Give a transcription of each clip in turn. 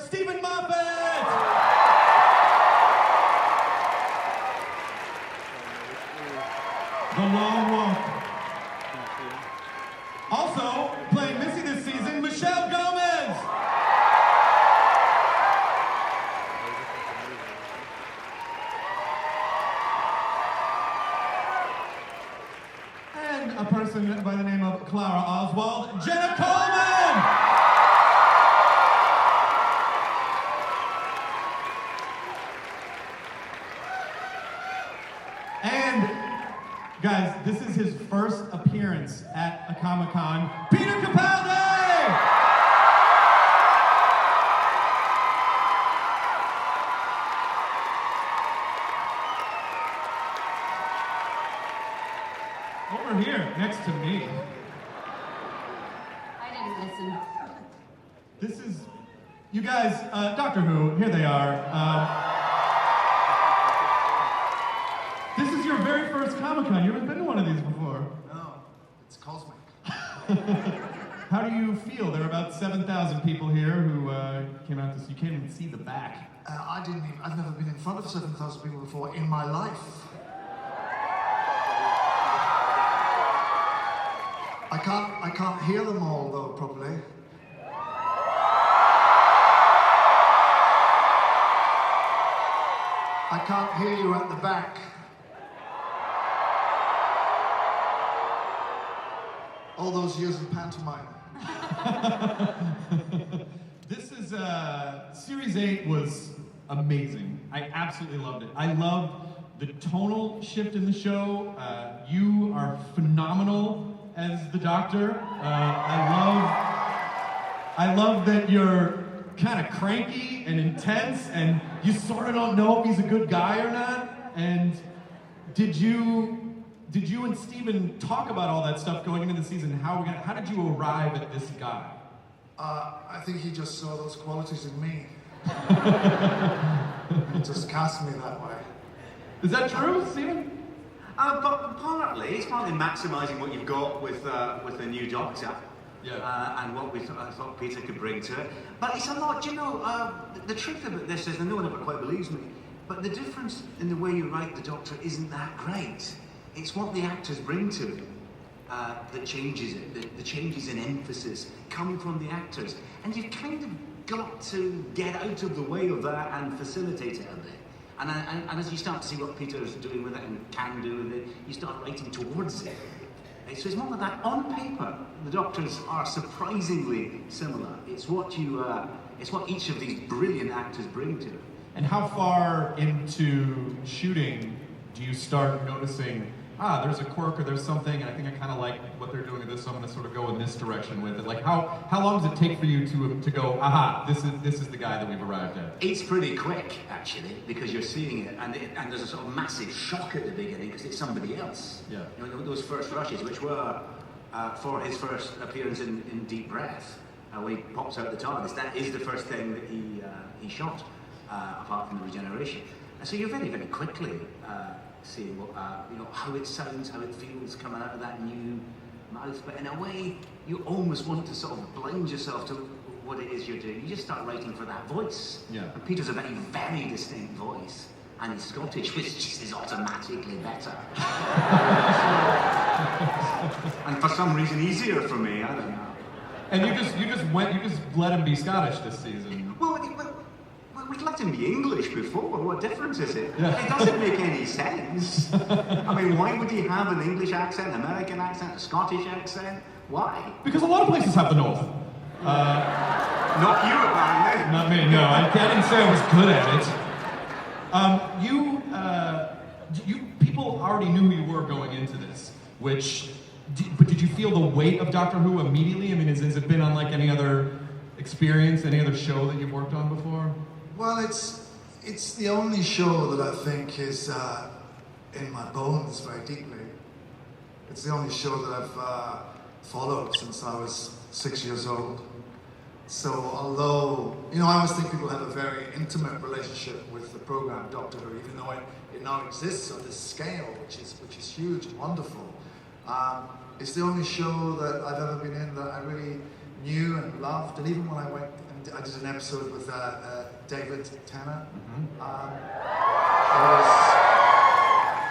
Stephen Moffat! The Long Walk. Also, playing Missy this season, Michelle Gomez! And a person by the name of Clara Oswald, Jenna Coleman! And, guys, this is his first appearance at a Comic-Con, Peter Capaldi! Over here, next to me. I didn't listen. This is, you guys, Doctor Who, here they are. This is your very first Comic-Con. You haven't been to one of these before. No, it's cosmic. How do you feel? There are about 7,000 people here who came out to see. You can't even see the back. I've never been in front of 7,000 people before in my life. I can't hear them all though properly. I can't hear you at the back. All those years in pantomime. This is, Series 8 was amazing. I absolutely loved it. I loved the tonal shift in the show. You are phenomenal as the Doctor. I love that you're kind of cranky and intense, and you sort of don't know if he's a good guy or not. And did you and Steven talk about all that stuff going into the season? How did you arrive at this guy? I think he just saw those qualities in me. He just cast me that way. Is that true, Steven? But partly, it's partly maximising what you've got with the new Doctor. Yeah. And what I thought Peter could bring to it. But it's a lot, you know, the truth about this is, and no one ever quite believes me, but the difference in the way you write the Doctor isn't that great. It's what the actors bring to it that changes it. The changes in emphasis come from the actors. And you've kind of got to get out of the way of that and facilitate it a bit. And as you start to see what Peter's doing with it and can do with it, you start writing towards it. So it's more like that. On paper, the Doctors are surprisingly similar. It's what each of these brilliant actors bring to it. And how far into shooting do you start noticing, there's a quirk or there's something, and I think I kind of like what they're doing with this, so I'm going to sort of go in this direction with it. Like, how long does it take for you to go, this is the guy that we've arrived at? It's pretty quick, actually, because you're seeing it, and there's a sort of massive shock at the beginning because it's somebody else. Yeah. You know, those first rushes, which were for his first appearance in Deep Breath, when he pops out the TARDIS, that is the first thing that he shot, apart from the regeneration. And so you're very, very quickly seeing what, how it sounds, how it feels coming out of that new mouth. But in a way, you almost want to sort of blind yourself to what it is you're doing. You just start writing for that voice. Yeah. And Peter's a very, very distinct voice. And he's Scottish, which just is automatically better. And for some reason, easier for me, I don't know. And you just let him be Scottish this season. Well, we'd let him be English before. What difference is it? Yeah. It doesn't make any sense. I mean, why would he have an English accent, American accent, a Scottish accent? Why? Because a lot of places have the North. Not you, apparently. Not me, no. I didn't say I was good at it. People already knew who you were going into this, but did you feel the weight of Doctor Who immediately? I mean, has it been on like any other experience, any other show that you've worked on before? Well, it's the only show that I think is in my bones very deeply. It's the only show that I've followed since I was 6 years old. So although, I always think people have a very intimate relationship with the program Doctor Who, even though it now exists on this scale, which is huge and wonderful. It's the only show that I've ever been in that I really knew and loved, and even when I went and I did an episode with David Tanner.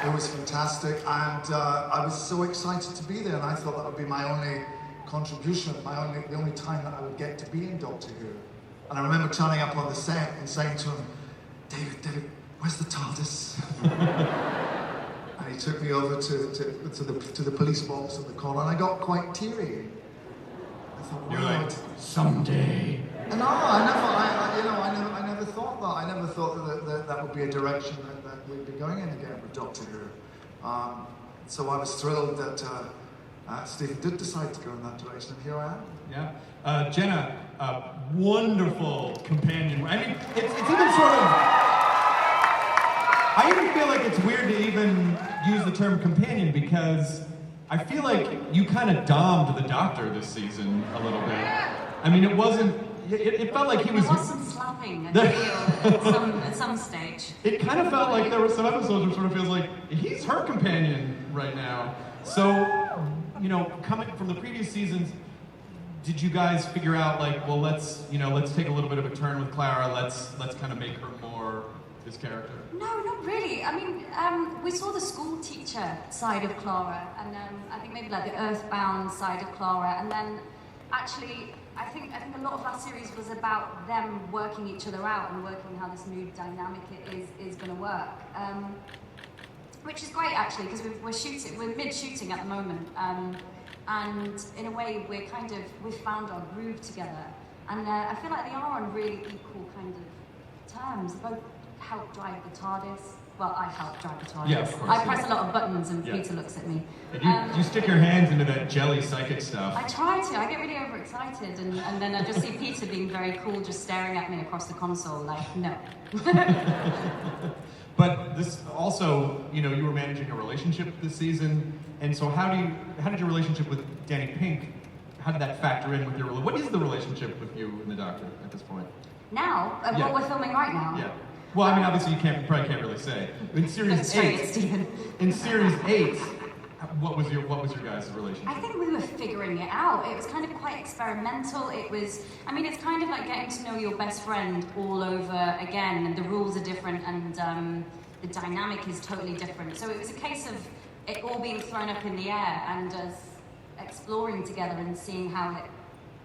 It was fantastic, and I was so excited to be there, and I thought that would be my only contribution, the only time that I would get to be in Doctor Who. And I remember turning up on the set and saying to him, David, where's the TARDIS? And he took me over to the police box at the corner, and I got quite teary. I thought, you're wow, like, someday. And no, I never thought that. I never thought that would be a direction that we'd be going in again with Doctor Who. So I was thrilled that Stephen did decide to go in that direction, and here I am. Yeah. Jenna, wonderful companion. I mean, it's even sort of... I even feel like it's weird to even use the term companion, because I feel like you kind of domed the Doctor this season a little bit. I mean, it wasn't... It felt like he was... There was some slapping, I feel, at some stage. It kind of felt like there were some episodes where it sort of feels like he's her companion right now. So, you know, coming from the previous seasons, did you guys figure out like, well, let's take a little bit of a turn with Clara. Let's kind of make her more this character? No, not really. I mean, we saw the school teacher side of Clara, and I think maybe like the Earthbound side of Clara, and then actually, I think a lot of last series was about them working each other out and working how this new dynamic is going to work, which is great actually, because we're mid-shooting at the moment, and in a way we've found our groove together, and I feel like they are on really equal kind of terms. They both help drive the TARDIS. Well, I help drive the TARDIS. Yeah, of course. I press a lot of buttons and Peter looks at me. And you stick your hands into that jelly psychic stuff. I try to. I get really overexcited, and then I just see Peter being very cool, just staring at me across the console, like, no. But this also, you know, you were managing a relationship this season, and so how did your relationship with Danny Pink, how did that factor in with your what is the relationship with you and the Doctor at this point? Now? Yeah. What we're filming right now? Yeah. Well, I mean, obviously you probably can't really say. In series 8, Stephen. in series 8, what was your guys' relationship? I think we were figuring it out. It was kind of quite experimental. It's kind of like getting to know your best friend all over again, and the rules are different, and the dynamic is totally different. So it was a case of it all being thrown up in the air and us exploring together and seeing how it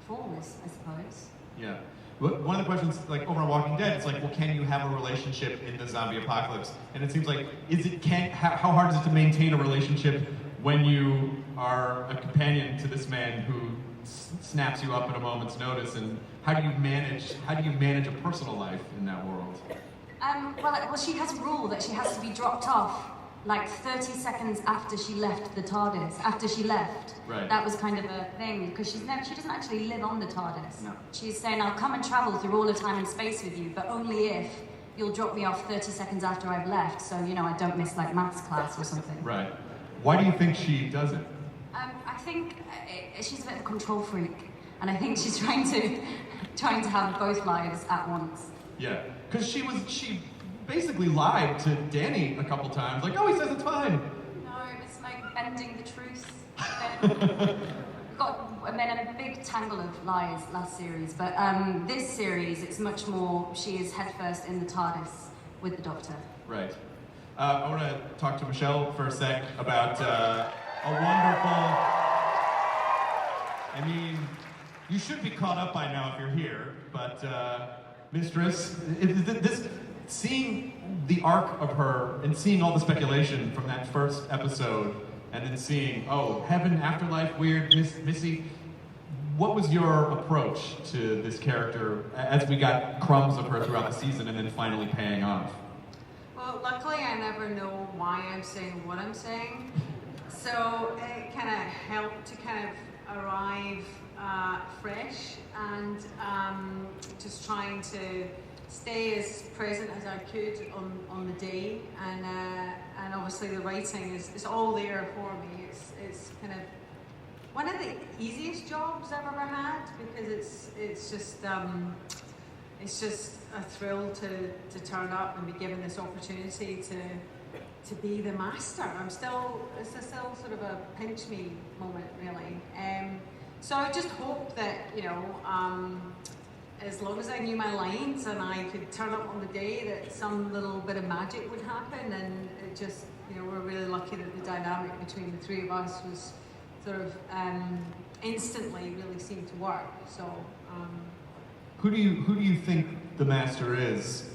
falls, I suppose. Yeah. One of the questions, like over on Walking Dead, it's like, well, can you have a relationship in the zombie apocalypse? And it seems like, how hard is it to maintain a relationship when you are a companion to this man who snaps you up at a moment's notice? And how do you manage a personal life in that world? Well, she has a rule that she has to be dropped off like 30 seconds after she left the TARDIS. After she left, right. That was kind of a thing, because she doesn't actually live on the TARDIS. No. She's saying, I'll come and travel through all of time and space with you, but only if you'll drop me off 30 seconds after I've left, so, you know, I don't miss, like, maths class or something. Right. Why do you think she does it? I think she's a bit of a control freak, and I think she's trying to have both lives at once. Yeah, because she basically lied to Danny a couple times, like, oh, he says it's fine. No, it was like bending the truth. Got in a big tangle of lies last series, but this series, it's much more, she is headfirst in the TARDIS with the Doctor. Right. I want to talk to Michelle for a sec about a wonderful, I mean, you should be caught up by now if you're here, but Mistress, seeing the arc of her and seeing all the speculation from that first episode, and then seeing, oh, heaven, afterlife, weird, Missy, what was your approach to this character as we got crumbs of her throughout the season and then finally paying off? Well, luckily I never know why I'm saying what I'm saying, so it kind of helped to kind of arrive fresh and just trying to stay as present as I could on the day, and obviously the writing is all there for me. It's kind of one of the easiest jobs I've ever had, because it's just a thrill to turn up and be given this opportunity to be the master. It's still sort of a pinch me moment, really. So I just hope that, you know, as long as I knew my lines and I could turn up on the day, that some little bit of magic would happen. And it just, we're really lucky that the dynamic between the three of us was sort of instantly really seemed to work. So. Who do you think the master is,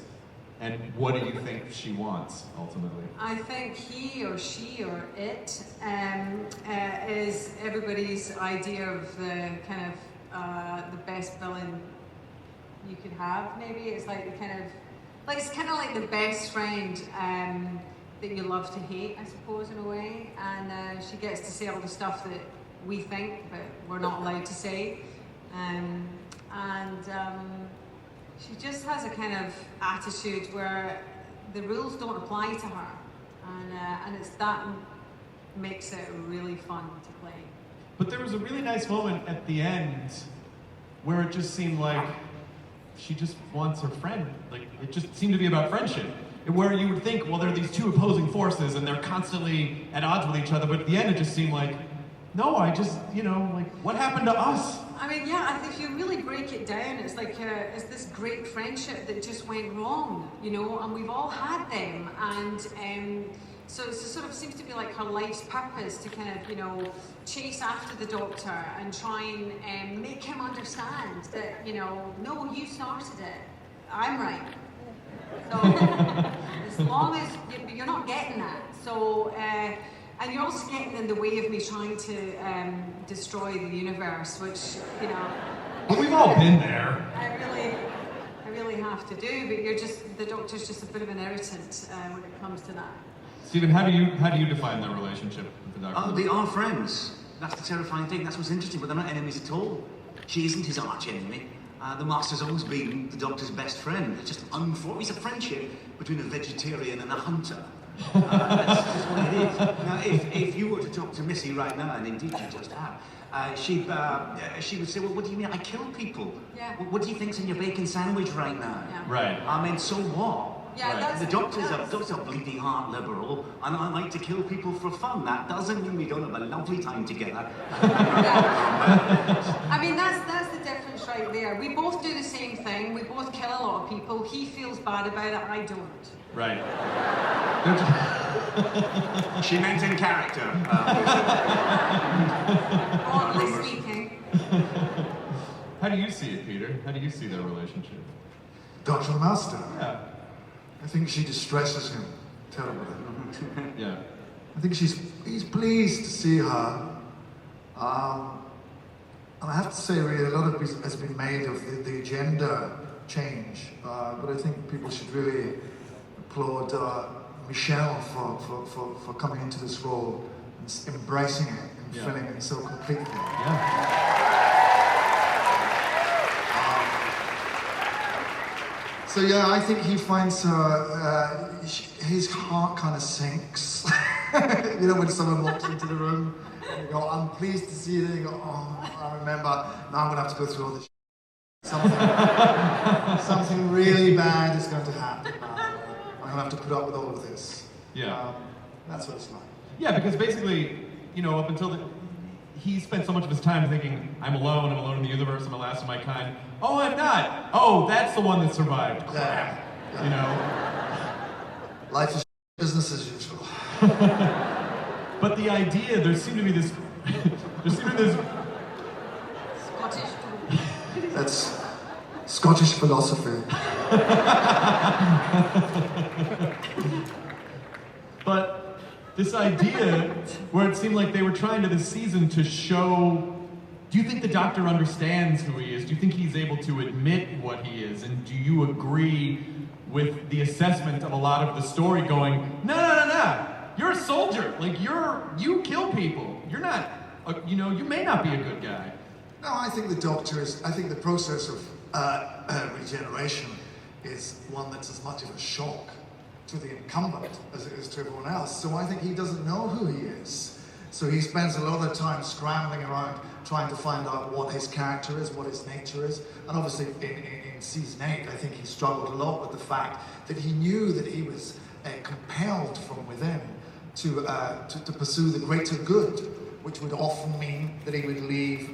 and what do you think she wants ultimately? I think he or she or it is everybody's idea of the kind of the best villain you could have. Maybe it's like it's kind of like the best friend that you love to hate, I suppose, in a way. And she gets to say all the stuff that we think, but we're not allowed to say. She just has a kind of attitude where the rules don't apply to her, and it's that makes it really fun to play. But there was a really nice moment at the end where it just seemed like she just wants her friend. Like, it just seemed to be about friendship. Where you would think, well, there are these two opposing forces and they're constantly at odds with each other, but at the end it just seemed like, no, I just, like, what happened to us? I mean, yeah, I think if you really break it down, it's like it's this great friendship that just went wrong, and we've all had them, and so it sort of seems to be like her life's purpose to kind of, chase after the Doctor and try and make him understand that, no, you started it, I'm right. So as long as you're not getting that, so. And you're also getting in the way of me trying to destroy the universe, which, But we've all been there. I really have to do, but the Doctor's just a bit of an irritant when it comes to that. Stephen, how do you define their relationship with the Doctor? Oh, they are friends. That's the terrifying thing. That's what's interesting, but they're not enemies at all. She isn't his arch enemy. The Master's always been the Doctor's best friend. It's just it's a friendship between a vegetarian and a hunter. That's just what it is. Now, if you were to talk to Missy right now, and indeed you just have, she would say, well, what do you mean? I kill people. Yeah. What do you think's in your bacon sandwich right now? Yeah. Right. I mean, so what? Yeah, Right. The Doctor's a bleeding heart liberal, and I like to kill people for fun. That doesn't mean we don't have a lovely time together. I mean, that's the difference right there. We both do the same thing. We both kill a lot of people. He feels bad about it. I don't. Right. She meant in character. Broadly speaking. How do you see it, Peter? How do you see their relationship? Doctor and Master. Yeah. I think she distresses him terribly. Yeah. I think he's pleased to see her. And I have to say, really, a lot of has been made of the gender change. But I think people should really applaud Michelle for coming into this role and embracing it and filling it so completely. Yeah. So yeah, I think he finds her, his heart kind of sinks. When someone walks into the room, and you go, I'm pleased to see you, and you go, oh, I remember, now I'm going to have to go through all this something really bad is going to happen now. I'm going to have to put up with all of this. Yeah. That's what it's like. Yeah, because basically, up until he spent so much of his time thinking, I'm alone in the universe, I'm the last of my kind. Oh, I'm not. Oh, that's the one that survived. Crap. Yeah. Life is business as usual. But the idea, there seemed to be this. Scottish. That's Scottish philosophy. But this idea, where it seemed like they were trying to this season to show. Do you think the Doctor understands who he is? Do you think he's able to admit what he is? And do you agree with the assessment of a lot of the story going, no, you're a soldier. Like, you kill people. You're not, you may not be a good guy. No, I think the process of regeneration is one that's as much of a shock to the incumbent as it is to everyone else. So I think he doesn't know who he is. So he spends a lot of time scrambling around trying to find out what his character is, what his nature is. And obviously in season 8, I think he struggled a lot with the fact that he knew that he was compelled from within to pursue the greater good, which would often mean that he would leave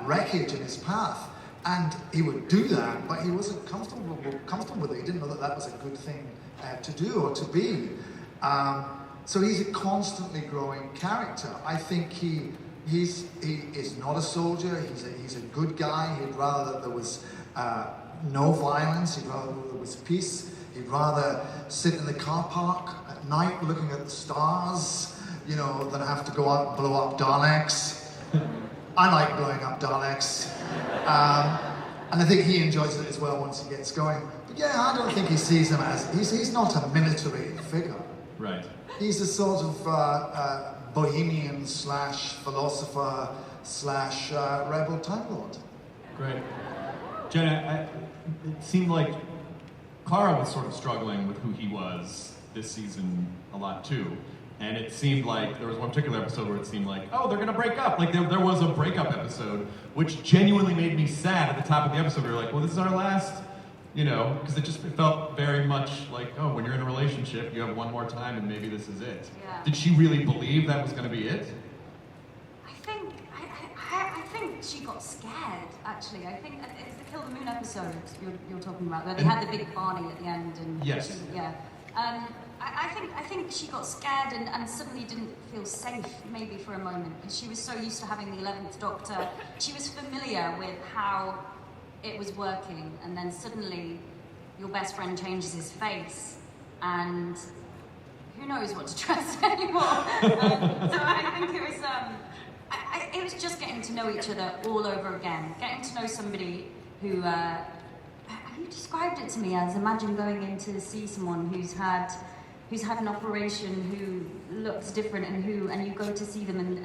wreckage in his path. And he would do that, but he wasn't comfortable with it. He didn't know that that was a good thing to do or to be. So he's a constantly growing character. I think he is not a soldier. He's a good guy. He'd rather that there was no violence. He'd rather there was peace. He'd rather sit in the car park at night looking at the stars, you know, than have to go out and blow up Daleks. I like blowing up Daleks. And I think he enjoys it as well once he gets going. But yeah, I don't think he sees him as... He's not a military figure. Right. He's a sort of bohemian slash philosopher slash rebel Time Lord. Great. Jenna, it seemed like Clara was sort of struggling with who he was this season a lot too. And it seemed like there was one particular episode where it seemed like, oh, they're gonna break up. Like there was a breakup episode, which genuinely made me sad at the top of the episode. We were like, well, this is our last, you know, because it felt very much like, oh, when you're in a relationship, you have one more time and maybe this is it. Yeah. Did she really believe that was gonna be it? I think she got scared, actually. I think it's the Kill the Moon episode you're talking about, where they had the big Barney at the end. And yes. Yeah. I think she got scared and suddenly didn't feel safe, maybe for a moment, because she was so used to having the 11th Doctor. She was familiar with how it was working, and then suddenly your best friend changes his face, and who knows what to trust anymore. So I think it was... it was just getting to know each other all over again. Getting to know somebody who, you described it to me as, imagine going in to see someone who's had an operation, who looks different, and you go to see them, and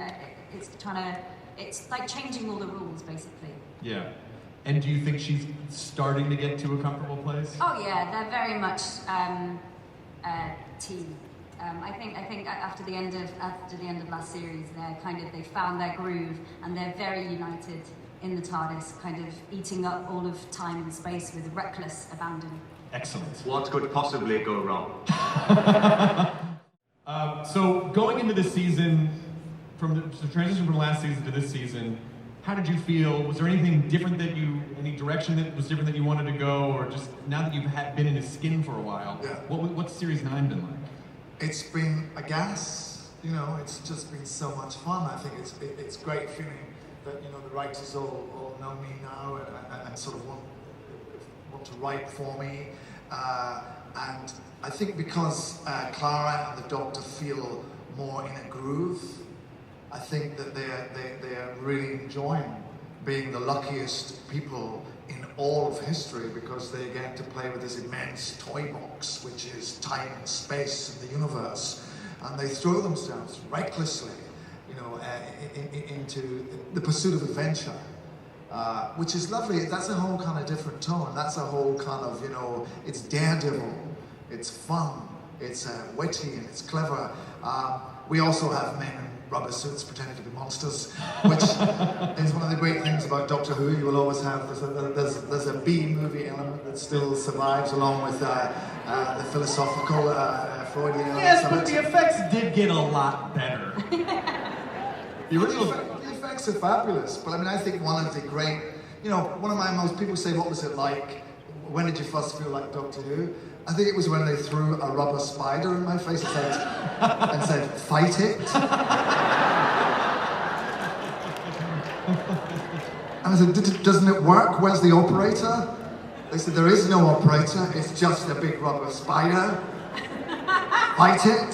it's like changing all the rules, basically. Yeah. And do you think she's starting to get to a comfortable place? Oh yeah, they're very much team. I think after the end of last series, they found their groove, and they're very united in the TARDIS, kind of eating up all of time and space with reckless abandon. Excellent. What could possibly go wrong? So going into this season, from the transition from last season to this season, how did you feel? Was there anything different any direction that was different that you wanted to go, or just now that you've been in his skin for a while, Yeah. What's Series 9 been like? It's been a gas, you know, it's just been so much fun. I think it's great feeling that, you know, the writers all know me now and sort of want to write for me. And I think because Clara and the Doctor feel more in a groove, I think that they're really enjoying being the luckiest people in all of history, because they get to play with this immense toy box, which is time and space and the universe, and they throw themselves recklessly, you know, into the pursuit of adventure, which is lovely. That's a whole kind of different tone. That's a whole kind of, you know, it's daredevil, it's fun, it's witty, and it's clever. We also have men in rubber suits pretending to be monsters, which is one of the great things about Doctor Who. You will always have, there's a B-movie element that still survives, along with the philosophical Freudian element. Yes, but the effects did get a lot better. The original... The effects are fabulous, but I mean, I think one of the great, you know, one of my most, people say, what was it like? When did you first feel like Doctor Who? I think it was when they threw a rubber spider in my face and said, fight it. And I said, doesn't it work? Where's the operator? They said, there is no operator, it's just a big rubber spider. Fight it.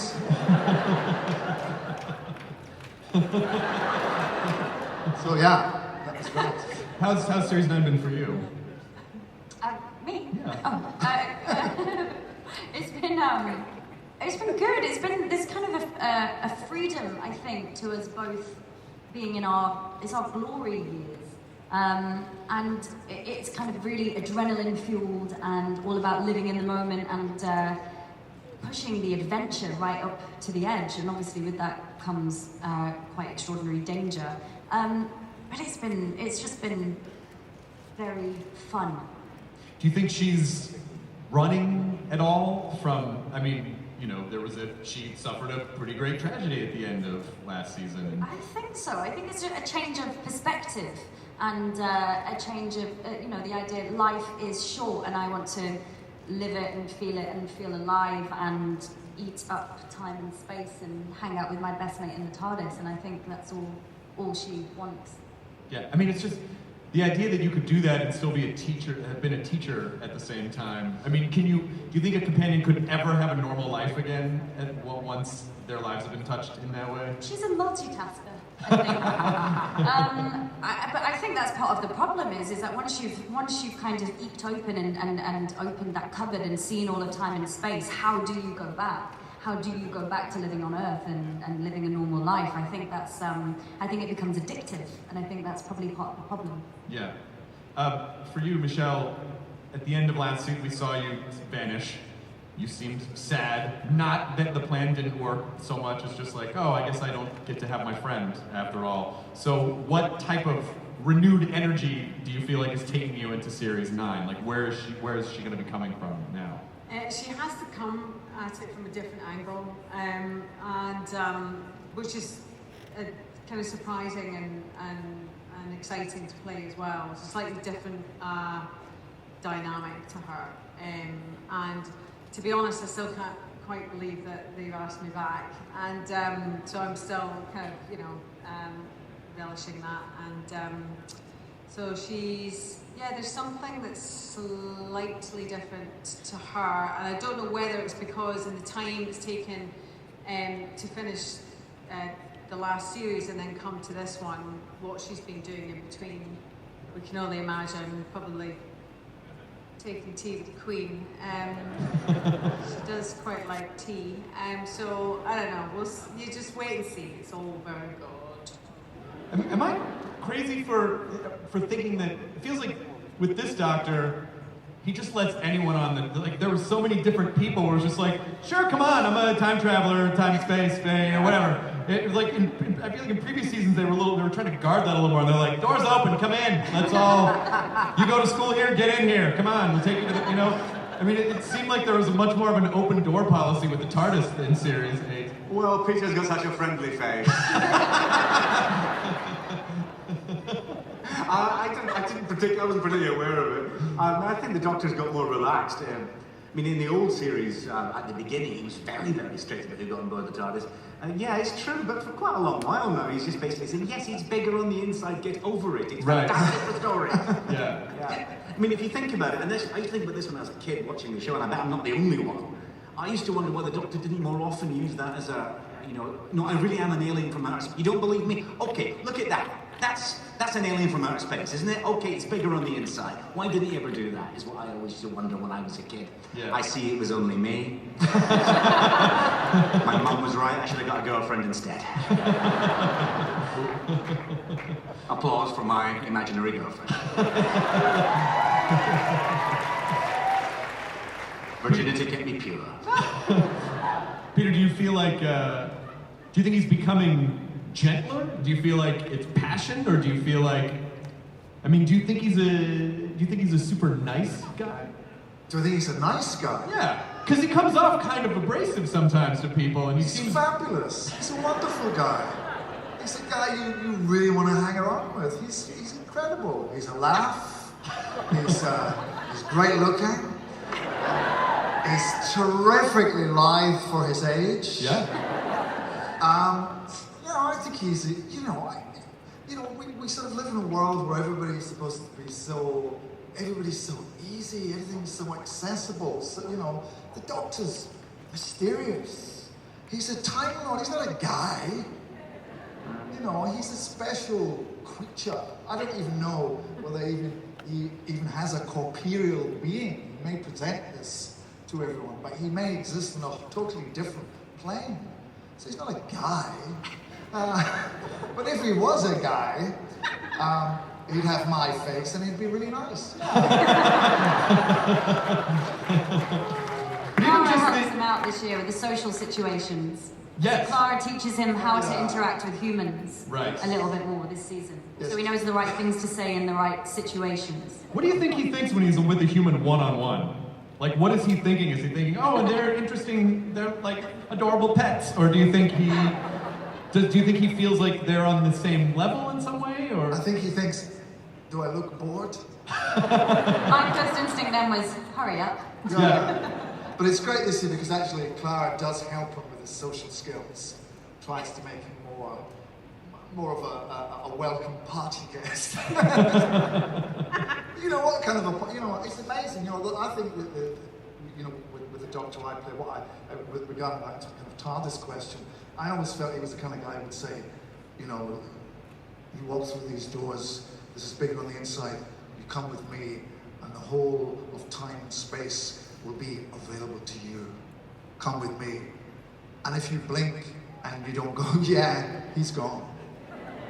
So yeah, that was great. How's Series 9 been for you? Me? Yeah. Oh, it's been good. It's been this kind of a freedom, I think, to us both being in our glory years, and it's kind of really adrenaline fueled and all about living in the moment and pushing the adventure right up to the edge. And obviously, with that comes quite extraordinary danger. But it's just been very fun. Do you think she's running at all from, I mean, you know, she suffered a pretty great tragedy at the end of last season. I think so. I think it's a change of perspective. and a change of, the idea that life is short and I want to live it and feel alive and eat up time and space and hang out with my best mate in the TARDIS, and I think that's all she wants. Yeah, I mean, it's just the idea that you could do that and still be a teacher, have been a teacher at the same time. I mean, do you think a companion could ever have a normal life again once their lives have been touched in that way? She's a multitasker, I think. But I think that's part of the problem is that once you've kind of eked open and opened that cupboard and seen all of time and space, how do you go back? How do you go back to living on Earth and living a normal life? I think I think it becomes addictive, and I think that's probably part of the problem. Yeah. For you, Michelle, at the end of last week, we saw you vanish. You seemed sad. Not that the plan didn't work so much as just like, oh, I guess I don't get to have my friend after all. So what type of renewed energy do you feel like is taking you into Series 9? Like, where is she going to be coming from now? She has to come at it from a different angle, which is kind of surprising and exciting to play as well. It's a slightly different dynamic to her, and to be honest, I still can't quite believe that they've asked me back, and so I'm still kind of relishing that, and so there's something that's slightly different to her, and I don't know whether it's because in the time it's taken to finish the last series and then come to this one, what she's been doing in between, we can only imagine, probably taking tea with the Queen. She does quite like tea, so I don't know, you just wait and see, it's all very good. Am I crazy for thinking that it feels like with this Doctor, he just lets anyone on like there were so many different people where it was just like, sure, come on, I'm a time traveler, time and space, whatever. It was like I feel like in previous seasons they were trying to guard that a little more. And they're like, doors open, come in, let's all. You go to school here, get in here, come on, we'll take you to the. I mean, it seemed like there was much more of an open door policy with the TARDIS in Series 8. Well, Peter's got such a friendly face. I wasn't particularly aware of it. I think the Doctor's got more relaxed. I mean, in the old series, at the beginning, he was very, very strict about who got on board the TARDIS. Yeah, it's true, but for quite a long while now, he's just basically saying, yes, it's bigger on the inside, get over it. It's fantastic story. Yeah. I mean, if you think about it, and I used to think about this when I was a kid watching the show, and I bet I'm not the only one. I used to wonder why the Doctor didn't more often use that as a, no, I really am an alien from outer space. You don't believe me? Okay, look at that. That's an alien from outer space, isn't it? Okay, it's bigger on the inside. Why didn't he ever do that, is what I always used to wonder when I was a kid. Yeah. I see it was only me. My mum was right, I should have got a girlfriend instead. Applause for my imaginary girlfriend. Virginity kept me pure. Peter, do you feel like, do you think he's becoming gentler? Do you feel like it's passion, or do you feel like, I mean, do you think he's a super nice guy? Do I think he's a nice guy? Yeah, because he comes off kind of abrasive sometimes to people, and he's fabulous. He's a wonderful guy. He's a guy you really want to hang around with. He's incredible. He's a laugh. He's great looking. He's terrifically lithe for his age. Yeah. I think he's, we sort of live in a world where everybody's supposed to be everybody's so easy, everything's so accessible. So, the Doctor's mysterious. He's a Time Lord, he's not a guy. He's a special creature. I don't even know whether he even has a corporeal being. He may present this to everyone, but he may exist in a totally different plane. So he's not a guy. But if he was a guy, he'd have my face and he'd be really nice. Clara helps him out this year with the social situations. Yes. Clara teaches him how to interact with humans a little bit more this season. Yes. So he knows the right things to say in the right situations. What do you think he thinks when he's with a human one-on-one? Like, what is he thinking? Is he thinking, oh, and they're interesting, they're like adorable pets? Or do you think he feels like they're on the same level in some way? Or I think he thinks Do I look bored? My first instinct then was, hurry up. Yeah. But it's great this year because actually Clara does help him with his social skills. Tries to make him more of a welcome party guest. You know what kind of a, you know, it's amazing. You know, look, I think with the, you know, with the Doctor I play, with regard back to kind of TARDIS question, I always felt he was the kind of guy who would say, you know, you walk through these doors, this is bigger on the inside, you come with me, and the whole of time and space will be available to you. Come with me. And if you blink and you don't go, yeah, he's gone.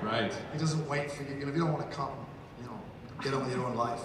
Right. He doesn't wait for you. You know, if you don't want to come, you know, get on with your own life.